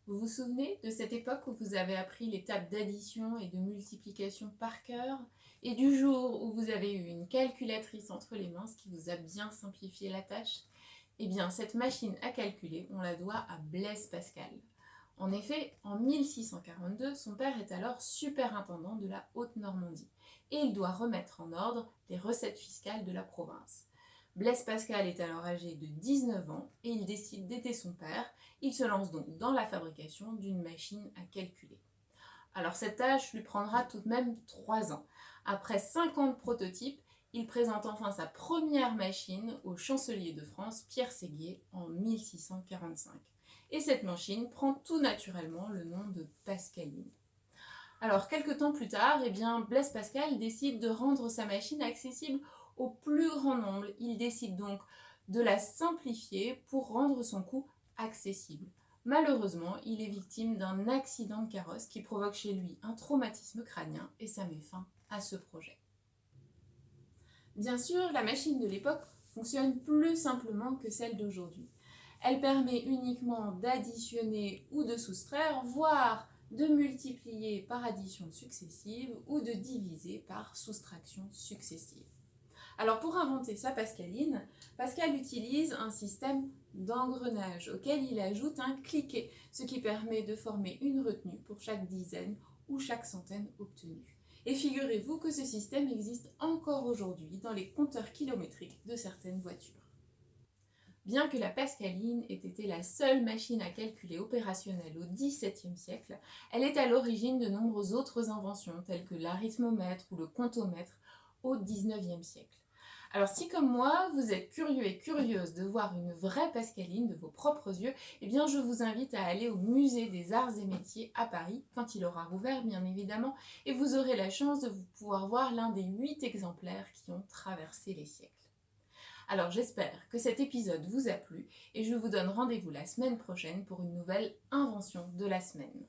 Vous vous souvenez de cette époque où vous avez appris les tables d'addition et de multiplication par cœur, et du jour où vous avez eu une calculatrice entre les mains, ce qui vous a bien simplifié la tâche? Eh bien, cette machine à calculer, on la doit à Blaise Pascal. En effet, en 1642, son père est alors superintendant de la Haute-Normandie, et il doit remettre en ordre les recettes fiscales de la province. Blaise Pascal est alors âgé de 19 ans et il décide d'aider son père. Il se lance donc dans la fabrication d'une machine à calculer. Alors cette tâche lui prendra tout de même 3 ans. Après 50 prototypes, il présente enfin sa première machine au chancelier de France, Pierre Séguier, en 1645. Et cette machine prend tout naturellement le nom de Pascaline. Alors, quelques temps plus tard, Blaise Pascal décide de rendre sa machine accessible au plus grand nombre. Il décide donc de la simplifier pour rendre son coût accessible. Malheureusement, il est victime d'un accident de carrosse qui provoque chez lui un traumatisme crânien et ça met fin à ce projet. Bien sûr, la machine de l'époque fonctionne plus simplement que celle d'aujourd'hui. Elle permet uniquement d'additionner ou de soustraire, voire de multiplier par addition successive ou de diviser par soustraction successive. Alors pour inventer sa Pascaline, Pascal utilise un système d'engrenage auquel il ajoute un cliquet, ce qui permet de former une retenue pour chaque dizaine ou chaque centaine obtenue. Et figurez-vous que ce système existe encore aujourd'hui dans les compteurs kilométriques de certaines voitures. Bien que la Pascaline ait été la seule machine à calculer opérationnelle au XVIIe siècle, elle est à l'origine de nombreuses autres inventions telles que l'arithmomètre ou le comptomètre au XIXe siècle. Alors si comme moi, vous êtes curieux et curieuse de voir une vraie Pascaline de vos propres yeux, je vous invite à aller au musée des Arts et Métiers à Paris, quand il aura rouvert bien évidemment, et vous aurez la chance de pouvoir voir l'un des 8 exemplaires qui ont traversé les siècles. Alors j'espère que cet épisode vous a plu et je vous donne rendez-vous la semaine prochaine pour une nouvelle invention de la semaine.